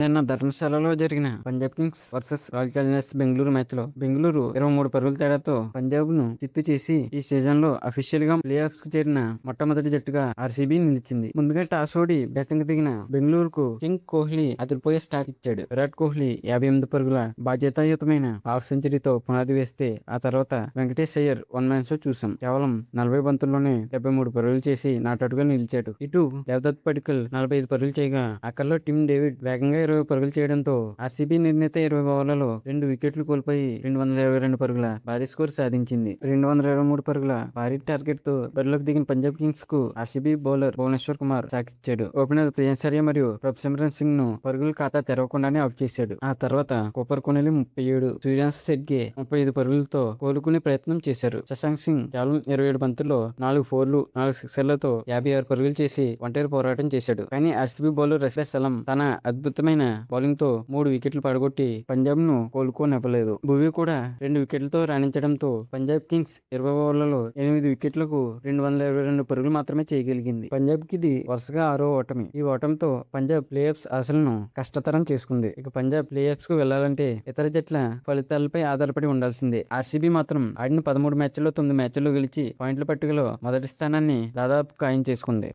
నిన్న ధర్మశాలలో జరిగిన Punjab Kings versus royal Challengers Bengaluru match లో బెంగళూరు 23 పరుగుల తేడాతో పంజాబ్ ను చిత్తు చేసి ఈ సీజన్ లో అఫీషియల్ గా ప్లే ఆఫ్స్ కు చేరిన మొట్టమొదటి జట్టుగా ఆర్సీబీ నిలిచింది. ముందుగా టాస్ ఓడి బ్యాటింగ్ దిగిన బెంగళూరుకు కింగ్ కోహ్లీ అదిరిపోయే స్టార్ట్ ఇచ్చాడు. విరాట్ కోహ్లీ 58 పరుగుల బాధ్యతాయుతమైన హాఫ్ సెంచరీతో పునాది వేస్తే ఆ తర్వాత Venkatesh Iyer one man show చూసాం. కేవలం 40 బంతుల్లోనే 73 పరుగులు చేసి నాటౌట్ గా నిలిచాడు. ఇటు దేవదత్ పడికల్ 45 పరుగులు చేయగా అక్కడలో టిమ్ డేవిడ్ వేగంగా 20 పరుగులు చేయడంతో ఆర్సీబీ నిర్ణీత 20 ఓవర్లలో 2 వికెట్లు కోల్పోయి 222 పరుగుల భారీ స్కోర్ సాధించింది. 223 పరుగుల భారీ టార్గెట్ తో బరిలోకి దిగిన పంజాబ్ కింగ్స్ కు ఆర్సీబీ బౌలర్ భువనేశ్వర్ కుమార్ సాకిచ్చాడు. ఓపెనర్ ప్రియాంశర్య మరియు ప్రభ్ సింగ్ ను పరుగుల ఖాతా తెరవకుండానే అవుట్ చేశాడు. ఆ తర్వాత కూపర్ కొనెలి 37, సూర్యాన్స్ సెడ్గే 35 పరుగులతో కోలుకునే ప్రయత్నం చేశారు. శశాంక్ సింగ్ కేవలం 27 బంతుల్లో 4 ఫోర్లు 4 సిక్సర్లతో 56 పరుగులు చేసి ఒంటరి పోరాటం చేశాడు. కానీ ఆర్సీబీ బౌలర్ రషీద్ సలాం తన అద్భుతమైన బౌలింగ్ తో 3 వికెట్లు పడగొట్టి పంజాబ్ ను కోలుకోనివ్వలేదు. భువీ కూడా 2 వికెట్లతో రాణించడంతో పంజాబ్ కింగ్స్ 20 ఓవర్లలో 8 వికెట్లకు 222 పరుగులు మాత్రమే చేయగలిగింది. పంజాబ్ కి ఇది వరుసగా 6వ ఓటమి. ఈ ఓటమితో పంజాబ్ ప్లే ఆఫ్స్ ఆశలను కష్టతరం చేసుకుంది. ఇక పంజాబ్ ప్లే ఆఫ్స్ కు వెళ్లాలంటే ఇతర జట్ల ఫలితాలపై ఆధారపడి ఉండాల్సిందే. ఆర్సీబీ మాత్రం ఆడిన 13 మ్యాచ్ల్లో 9 మ్యాచ్ల్లో గెలిచి పాయింట్ల పట్టికలో మొదటి స్థానాన్ని దాదాపు ఖాయం చేసుకుంది.